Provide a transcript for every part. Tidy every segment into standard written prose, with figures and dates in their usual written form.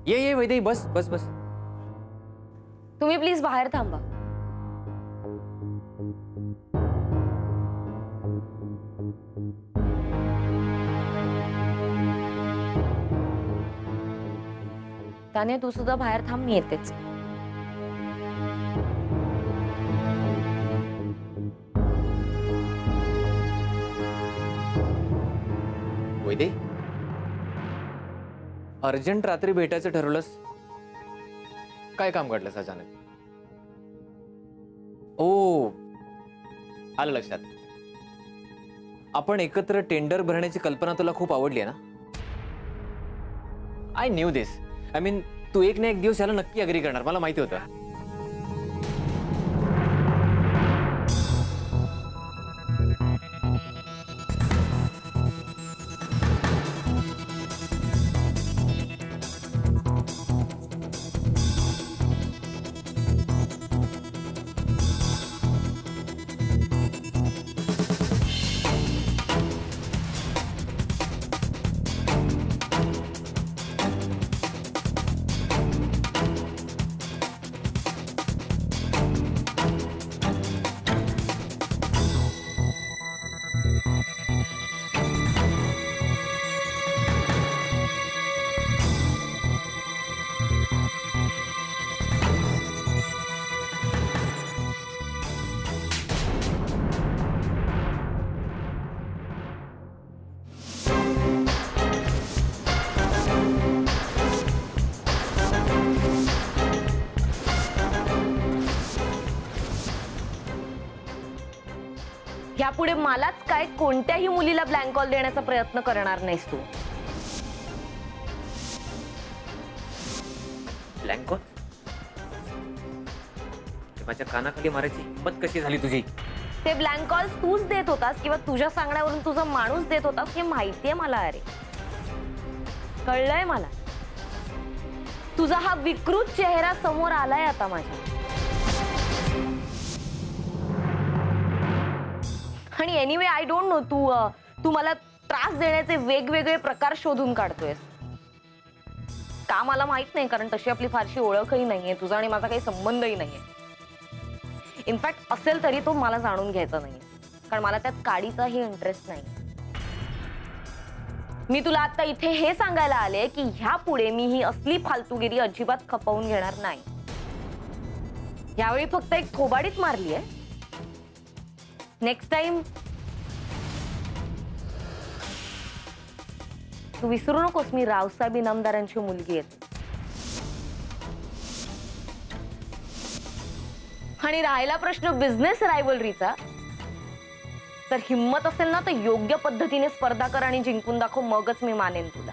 ये वैदेही, बस बस बस. तुम्ही प्लीज बाहेर थांबा. तान्या तू सुद्धा बाहेर थांब, मी येतेच. वैदेही, अर्जंट रात्री भेटायचं ठरवलंस? काय काम घडलंस अचानक? ओ, आलं लक्षात. आपण एकत्र टेंडर भरण्याची कल्पना तुला खूप आवडली आहे ना? I knew this. I mean, तू एक ना एक दिवस याला नक्की अग्री करणार, मला माहिती होतं. यापुढे मलाच काय कोणत्याही मुलीला ब्लँक कॉल देण्याचा प्रयत्न करणार नाहीस तू. Blank call? माझ्या कानाखाली मारायची हिंमत कशी झाली तुझी? ते ब्लँक कॉल्स तूच देत होतास किंवा तुझ्या सांगण्यावरून तुझा माणूस देत होतास हे माहितीये मला. अरे कळलंय मला. तुझा हा विकृत चेहरा समोर आलाय आता माझ्या. आणि एनिवे आय डोंट नो, तू मला त्रास देण्याचे वेगवेगळे प्रकार शोधून काढतोयस का मला माहित नाही, कारण तशी आपली फारशी ओळखही नाहीये. तुझा आणि माझा काही संबंधही नाहीये. इनफॅक्ट असेल तरी तो मला जाणून घ्यायचा नाहीये, कारण मला त्यात काडीचाही इंटरेस्ट नाही. मी तुला आता इथे हे सांगायला आले की ह्यापुढे मी ही असली फालतूगिरी अजिबात खपवून घेणार नाही. यावेळी फक्त एक थोबाडीच मारली आहे. नेक्स्ट टाइम तू विसरू नकोस, मी रावसाहेब इनामदारांची मुलगी आहे. आणि राहिला प्रश्न बिझनेस रायव्हलरीचा, तर हिम्मत असेल ना तर योग्य पद्धतीने स्पर्धा कर आणि जिंकून दाखव, मगच मी मानेन तुला.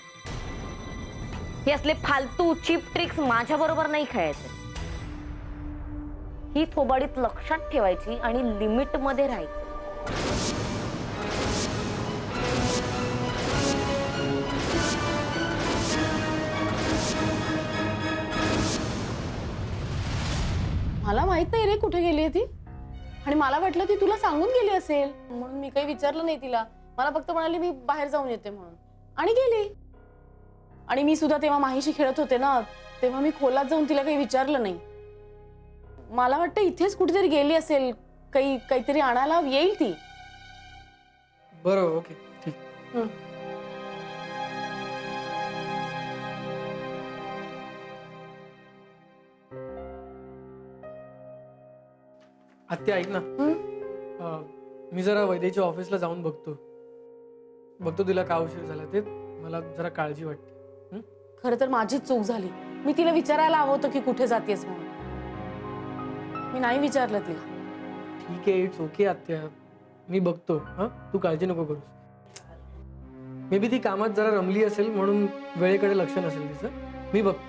हे असले फालतू चीप ट्रिक्स माझ्या बरोबर नाही खेळायचे. ही थोबाडीत लक्षात ठेवायची आणि लिमिट मध्ये राहायचं. मला माहित नाही रे कुठे गेली ती. आणि मला वाटलं ती तुला सांगून गेली असेल म्हणून मी काही विचारलं नाही तिला. मला फक्त म्हणाली मी बाहेर जाऊन येते म्हणून, आणि गेली. आणि मी सुद्धा तेव्हा माहीशी खेळत होते ना, तेव्हा मी खोलात जाऊन तिला काही विचारलं नाही. मला वाटतं इथेच कुठेतरी गेली असेल, काहीतरी आणायला येईल ती. बरं, ओके, ठीक. आत्या ऐक ना, मी जरा वैद्यच्या ऑफिसला जाऊन बघतो तिला का उशीर झाला ते. मला जरा काळजी वाटते. खरं तर माझीच चूक झाली. मी तिला विचारायला हवं होतं की कुठे जातेस म्हणून. मी नाही विचारलं तिला. ठीक आहे, इट्स ओके आत्या, मी बघतो. तू काळजी नको करूस. मे बी ती कामात जरा रमली असेल म्हणून वेळेकडे लक्ष नसेल तिचं. मी बघतो.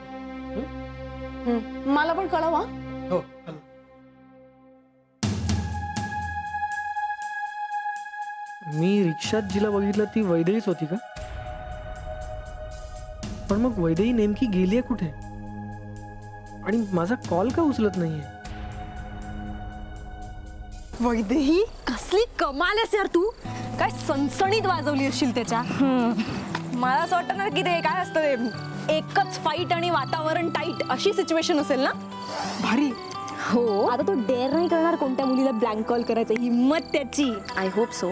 मला पण कळवा. हो, हॅलो. मी रिक्षात जिला बघितलं ती वैदेहीच होती का? पण मग वैदेही नेमकी गेलीये कुठे? आणि माझा कॉल का उचलत नाहीये? वैदेही कसली कमाल आहेस यार तू. काय सणसणीत वाजवली असशील त्याच्या. मला असं वाटतं ना की ते काय असतं ते एकच फाईट आणि वातावरण टाईट अशी सिच्युएशन असेल ना भारी. हो आता तो डेअर नाही करणार कोणत्या मुलीला ब्लँक कॉल करायचं, हिम्मत त्याची. I hope so.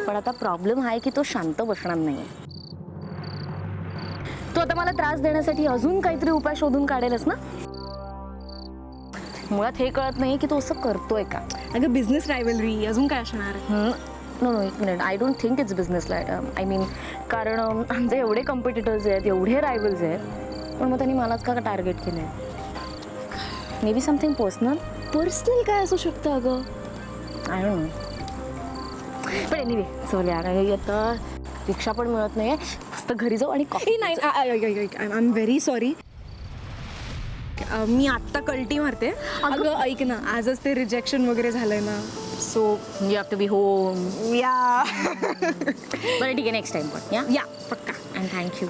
पण आता प्रॉब्लेम हा आहे की तो शांत बसणार नाही. तो आता मला त्रास देण्यासाठी अजून काहीतरी उपाय शोधून काढेलच ना. मुळात हे कळत नाही की तो असं करतोय का. अगं बिझनेस रायव्हलरी अजून काय असणार. नो एक minute, I don't think it's business I mean कारण आमचे एवढे कॉम्पिटिटर्स आहेत, एवढे रायव्हल्स आहेत, पण मग त्यांनी मलाच का टार्गेट केलंय. May be something personal. Personal काय असू शकतं अगं. I don't know. पण एनिवे चल यार, आता रिक्षा पण मिळत नाही, फक्त घरी जाऊ आणि कॉफी. नाही आय एम व्हेरी सॉरी. मी आत्ता कल्टी मारते. अगं ऐक ना, आजच ते रिजेक्शन वगैरे झालंय ना, so you have to be home. या बरं ठीक आहे, नेक्स्ट टाइम पण या पक्का. And thank you.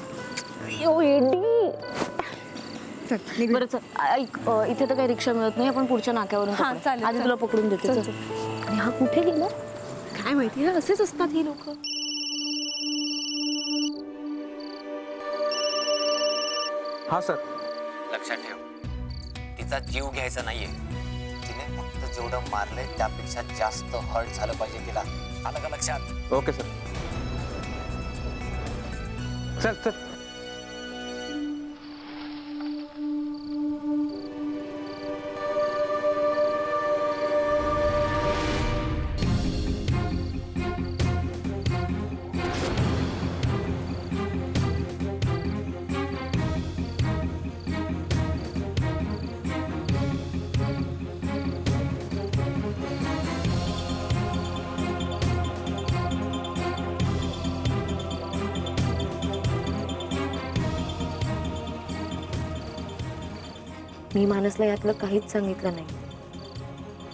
चल निघू. बरं चल ऐक, इथे तर काही रिक्षा मिळत नाही, आपण पुढच्या नाक्यावरून हां, पकडू. चालेल, आधी चल. तुला पकडून देते. चल, चल. आणि हा कुठे गेला. काय माहिती ना, असेच असतात ही लोक. हा सर. लक्षात ठेव, तिचा जीव घ्यायचा नाहीये. तिने फक्त जेवढं मारलंय त्यापेक्षा जास्त हर्ट झालं पाहिजे तिला. आलं का लक्षात? Okay sir. चल चल. मी मानसला यातलं काहीच सांगितलं नाही,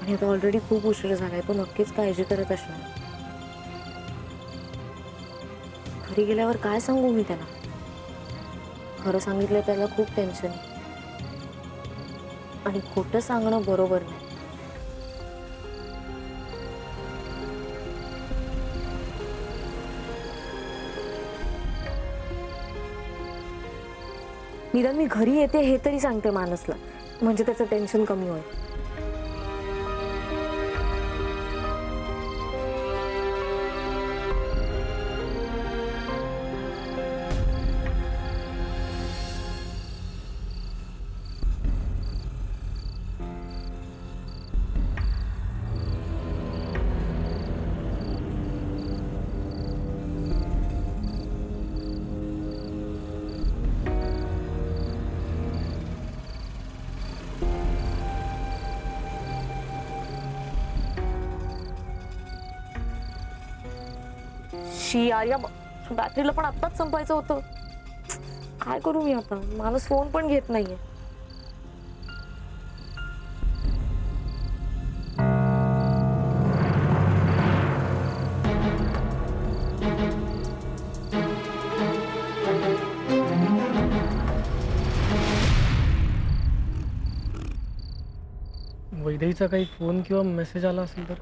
आणि आता ऑलरेडी खूप उशीर झालाय. तो नक्कीच काळजी करत असणार. घरी गेल्यावर काय सांगू मी त्याला. खरं सांगितलं त्याला खूप टेन्शन, आणि खोटं सांगणं बरोबर नाही. निदान मी घरी येते हे तरी सांगते मानसला, म्हणजे त्याचं टेन्शन कमी होईल. शी आर्या, बॅटरीला पण आत्ताच संपायचं होतं. काय करू मी आता. माणूस फोन पण घेत नाहीये. वैदेहीचा काही फोन किंवा मेसेज आला असेल तर.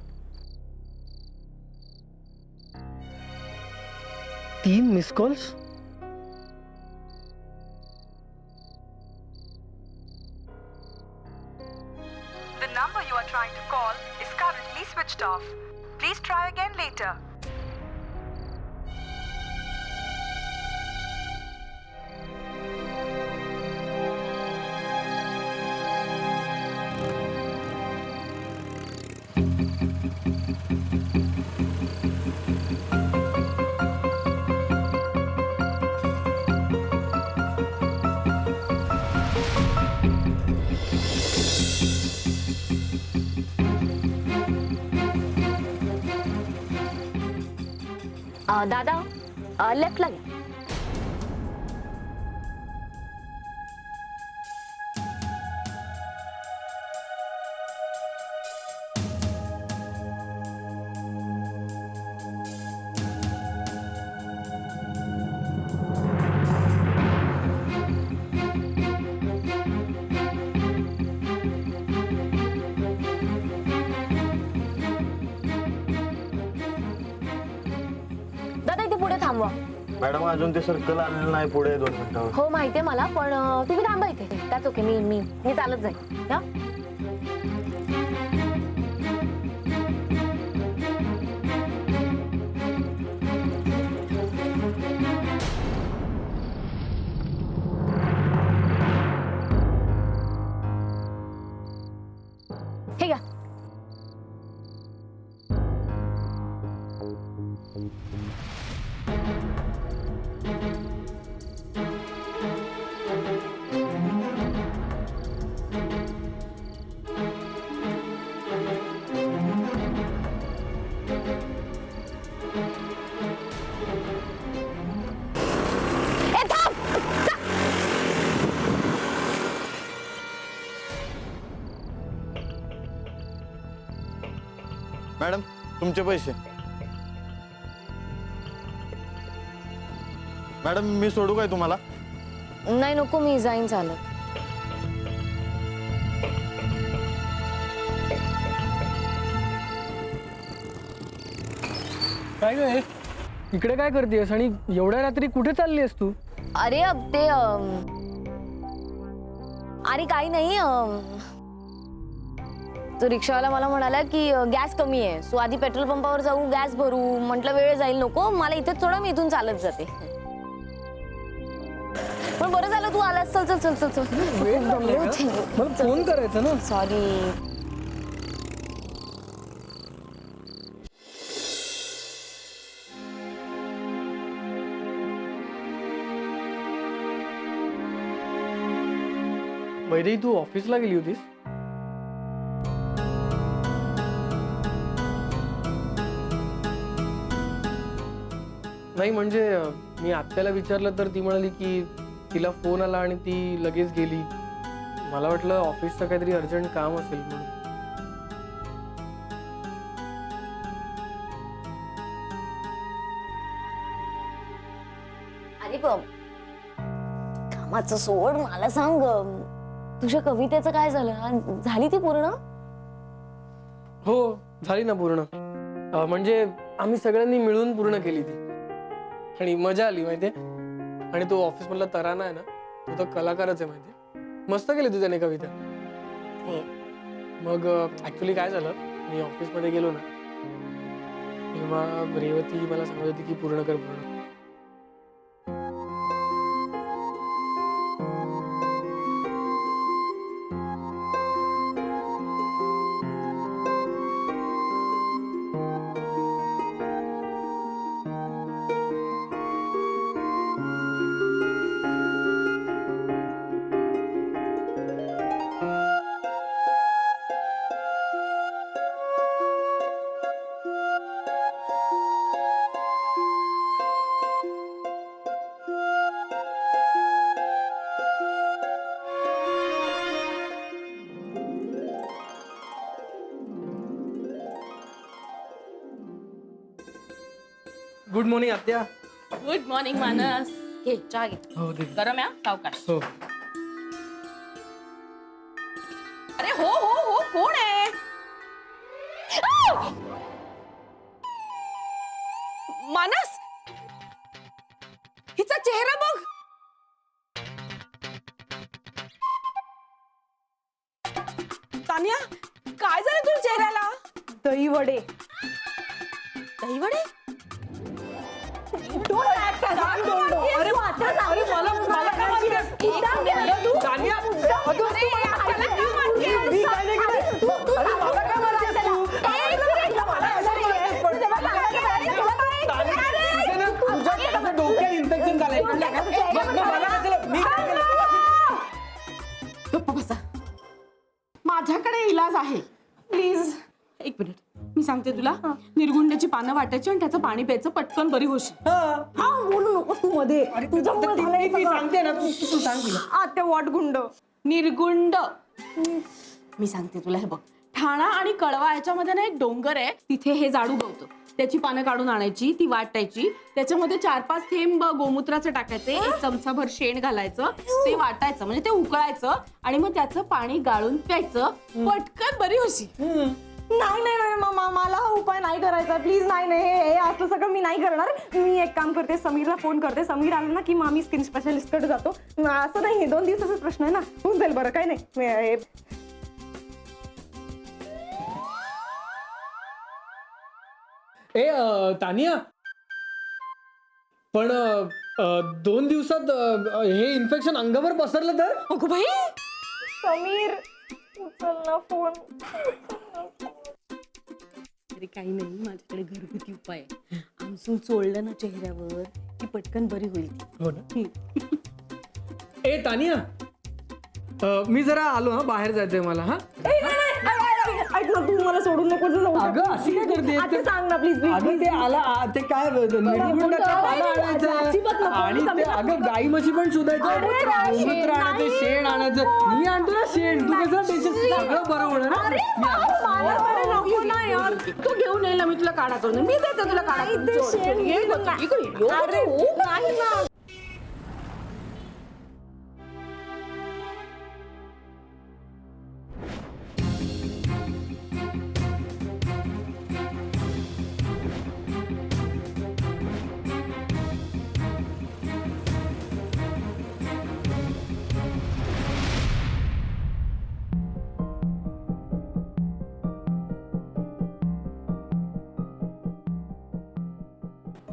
3 miss calls. The number you are trying to call is currently switched off. Please try again later. दादा लेफ्टला घ्या. दादा इथे पुढे थांबवा. मॅडम अजून ते सर्कल आलेलं नाही पुढे 2 मिनिटावर. हो माहितीये मला, पण तुम्ही थांबा इथे. त्याच ओके, मी चालत जाईल ना. हे घ्या. ए, थांब! मॅडम तुमचे पैसे. मॅडम मी सोडू काय तुम्हाला? नाही नको, मी जाईन चालत. काय ग इकडे काय करतेस आणि एवढ्या रात्री कुठे चालली आहेस तू? अरे ते अरे काही नाही, तो रिक्षावाला मला म्हणाला की गॅस कमी आहे, सो आधी पेट्रोल पंपावर जाऊ, गॅस भरू. म्हटलं वेळ जाईल, नको मला इथेच सोडा, मी इथून चालत जाते. पण बरं झालं तू आलास. चल चल चल चल चल. वेळ लागलाय का? मला फोन करायचा ना. सॉरी. वैदेही तू ऑफिसला गेली होतीस? नाही म्हणजे मी आत्याला विचारलं तर ती म्हणाली की तिला फोन आला आणि ती लगेच गेली. मला वाटलं ऑफिसचं काहीतरी अर्जंट काम असेल म्हणून. अरे कामाचं सोड, मला सांग तुझ्या कवितेचं काय झालं? झाली ती पूर्ण? हो झाली ना पूर्ण. म्हणजे आम्ही सगळ्यांनी मिळून पूर्ण केली ती आणि मजा आली माहितीये. आणि तो ऑफिस मधला तराना आहे ना, तो तर कलाकारच आहे माहितीये. मस्त केली तू त्याने कविता. मग ऍक्च्युली काय झालं, मी ऑफिस मध्ये गेलो ना तेव्हा रेवती मला सांगत होती की पूर्ण कर पूर्ण. गुड मॉर्निंग आत्या. गुड मॉर्निंग मानस. घे चहा घे. हो दे. गरम आहे सावकाश. हो अरे हो हो हो, कोण आहे? मानस, हिचा चेहरा बघ. तान्या, काय झालं तुझ्या चेहऱ्याला? दही वडे. दही वडे? अरे मला काय मारतेस? तान्या, अगं, मी काय नाही केलं. अरे मला काय मारतेस तू? तुझ्या डोक्यात इन्फेक्शन झालंय. मला कसं, मी काय केलं? गप्प बसा. माझ्याकडे इलाज आहे. प्लीज एक मिनिट, मी सांगते तुला. निर्गुंड्याची पानं वाटायची आणि त्याचं पाणी प्यायचं, पटकन बरी होशील. हा बोलू नको तू मध्ये. मी सांगते ना, तू सांग तिला. ते वाटगुंड निर्गुंड. मी सांगते तुला, हे बघ, ठाणा आणि कळवा याच्यामध्ये ना एक डोंगर आहे, तिथे हे झाड उगवतं. त्याची पानं काढून आणायची, ती वाटायची, त्याच्यामध्ये 4-5 थेंब गोमूत्राचे टाकायचे, 1 चमचाभर शेण घालायचं, ते वाटायचं, म्हणजे ते उकळायचं आणि मग त्याचं पाणी गाळून प्यायचं, पटकन बरी होशील. नाही नाही नाही मामा, मला उपाय नाही करायचा प्लीज. नाही नाही हे असलं सगळं मी नाही करणार. मी एक काम करते, समीरला फोन करते. समीर आला ना की मग आम्ही स्किन स्पेशालिस्टकडे जातो. असं नाही, 2 दिवसाचाच प्रश्न आहे ना, होऊन जाईल. बरं काय नाही. तानिया, पण 2 दिवसात हे इन्फेक्शन अंगावर पसरलं तर? अगो बाई, समीर उचल ना फोन. तरी काही नाही, माझ्याकडे घरगुती उपाय आहे. आमसूल चोळलं ना चेहऱ्यावर की पटकन बरी होईल ती. हो ना. ए तानिया, मी जरा आलो हा, बाहेर जायचंय मला. हा ऐक ना, तू मला सोडून नको जाऊ. अगं अशी काय करते? आता सांग ना प्लीज अगं ते ते काय निर्गुंडाचा पाला आणायचा अजिबात नको. आणि ते अगं गाई म्हशी पण शोधायचं, गोमूत्र आणायचं, शेण आणायचं. मी आणतो ना शेण, तू कसं टेन्शन, सगळं बरं होणार ना. नको ना यार, तू घेऊन येईल ना, मी तुला काढा करून देईन. मी देते तुला काढा करून. नाही ना.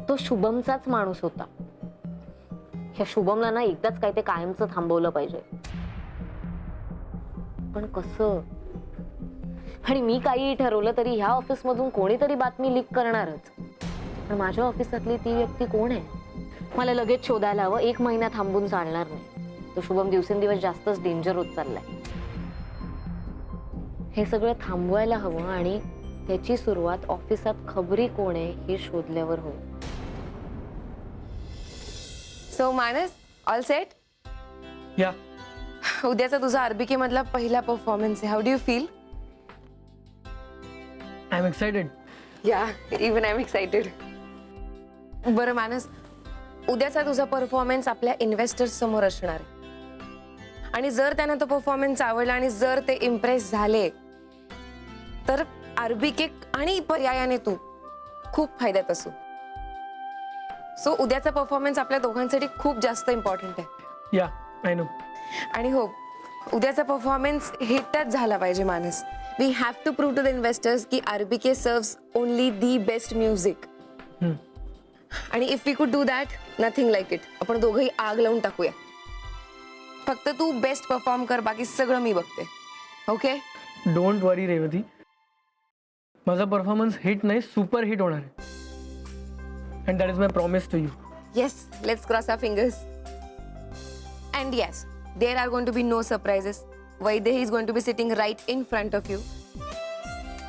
तो शुभमचाच माणूस होता. ह्या शुभमला ना एकदाच काय ते कायमचं थांबवलं पाहिजे. पण कसं? आणि मी काही ठरवलं तरी ह्या ऑफिस मधून कोणीतरी बातमी लीक करणारच. पण माझ्या ऑफिसातली ती व्यक्ती कोण आहे? मला लगेच शोधायला हवं. 1 महिना थांबून चालणार नाही. तो शुभम दिवसेंदिवस जास्तच डेंजर होत चाललाय. हे सगळं थांबवायला हवं आणि त्याची सुरुवात ऑफिसात खबरी कोण आहे हे शोधल्यावर होईल. सो मानस, ऑल सेट? या उद्याचा तुझा आरबीके मधला पहिला परफॉर्मन्स आहे. How do you feel? I am excited. या, इवन आय एम एक्साइटेड. बरं मानस, उद्याचा तुझा परफॉर्मन्स आपल्या इन्व्हेस्टर्स समोर असणार आहे. आणि जर त्यांना तो परफॉर्मन्स आवडला आणि जर ते इम्प्रेस झाले तर आरबीके आणि पर्यायाने तू खूप फायद्यात असू. सो उद्याचा परफॉर्मन्स आपल्या दोघांसाठी खूप जास्त इम्पॉर्टंट आहे. या आय नो. आणि हो, उद्याचा परफॉर्मन्स हिटच झाला पाहिजे मानस. We have to prove to the investors की RBK serves only the best music. आणि if we could do that, nothing like it. आपण दोघंही आग लावून टाकूया. फक्त तू बेस्ट परफॉर्म कर, बाकी सगळं मी बघते. ओके? डोंट वरी रेवती, माझा परफॉर्मन्स हिट नाही सुपर हिट होणार आहे. And that is my promise to you. Yes, let's cross our fingers. And yes, there are going to be no surprises. Vaidehi is going to be sitting right in front of you.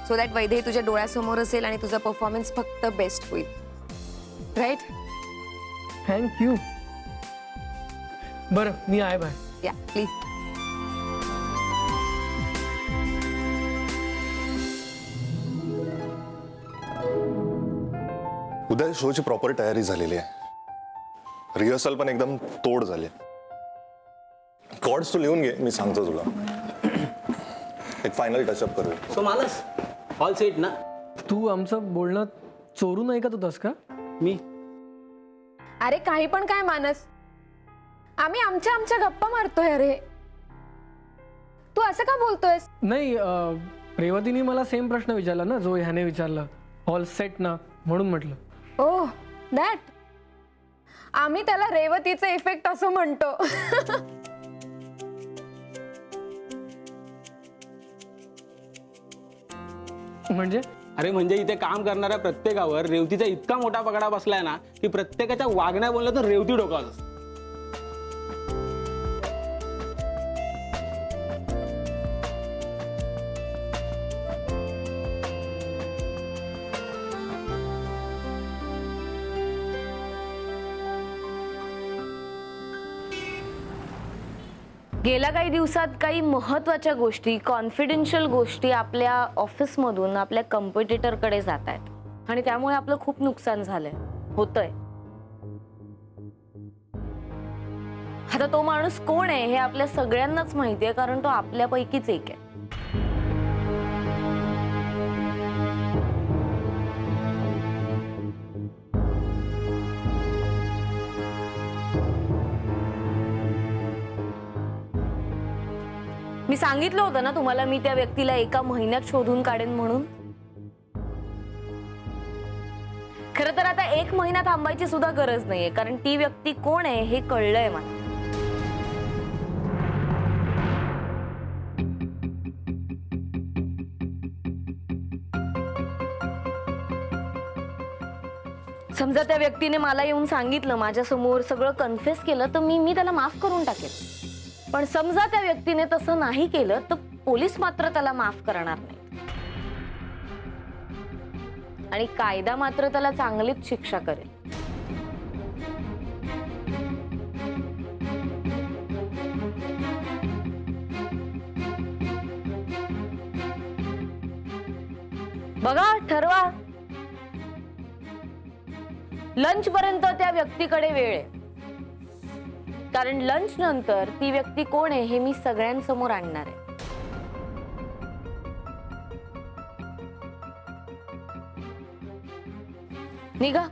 So that Vaidehi तुझ्या डोळ्यासमोर असेल आणि तुझा performance फक्त best होईल. Right? Thank you. बरं मी आहे बाहेर. या प्लीज. उद्या शोची प्रॉपर तयारी झालेली आहे. रिहर्सल पण एकदम तोड झाली. कॉर्ड्स तू लिहून घे, मी सांगतो तुला. एक फायनल टचअप करूया. सो मानस, ऑल सेट ना? तू आमचं बोलणं चोरून ऐकत होतास का? मी अरे काही पण काय मानस, आम्ही आमच्या गप्पा मारतोय. अरे तू असं का बोलतोयस? नाही, रेवतीने मला सेम प्रश्न विचारला ना जो ह्याने विचारला. ऑल सेट ना, म्हणून म्हटलं. ओह दॅट. आम्ही त्याला रेवतीचा इफेक्ट असं म्हणतो. म्हणजे अरे म्हणजे इथे काम करणाऱ्या प्रत्येकावर रेवतीचा इतका मोठा पगडा बसलाय ना की प्रत्येकाच्या वागण्या बोललं तर रेवती डोकावत. गेल्या काही दिवसात काही महत्त्वाच्या गोष्टी, कॉन्फिडेन्शियल गोष्टी आपल्या ऑफिसमधून आपल्या कॉम्पिटिटरकडे जात आहेत आणि त्यामुळे आपलं खूप नुकसान झालंय, होतंय. आता तो माणूस कोण आहे हे आपल्या सगळ्यांनाच माहितीये, कारण तो आपल्यापैकीच एक आहे. मी सांगितलं होतं ना तुम्हाला, मी त्या व्यक्तीला 1 महिन्यात शोधून काढेन म्हणून. खरं तर आता 1 महिना थांबायची सुद्धा गरज नाहीये, कारण ती व्यक्ती कोण आहे हे कळलंय मला. समजा त्या व्यक्तीने मला येऊन सांगितलं, माझ्या समोर सगळं कन्फेस केलं, तर मी त्याला माफ करून टाकेन. पण समजा त्या व्यक्तीने तसं नाही केलं तर पोलीस मात्र त्याला माफ करणार नाही आणि कायदा मात्र त्याला चांगलीच शिक्षा करेल. बघा, ठरवा. लंच पर्यंत त्या व्यक्तीकडे वेळ आहे, कारण लंच नंतर ती व्यक्ती कोण आहे हे मी सगळ्यांसमोर आणणार आहे. निघा.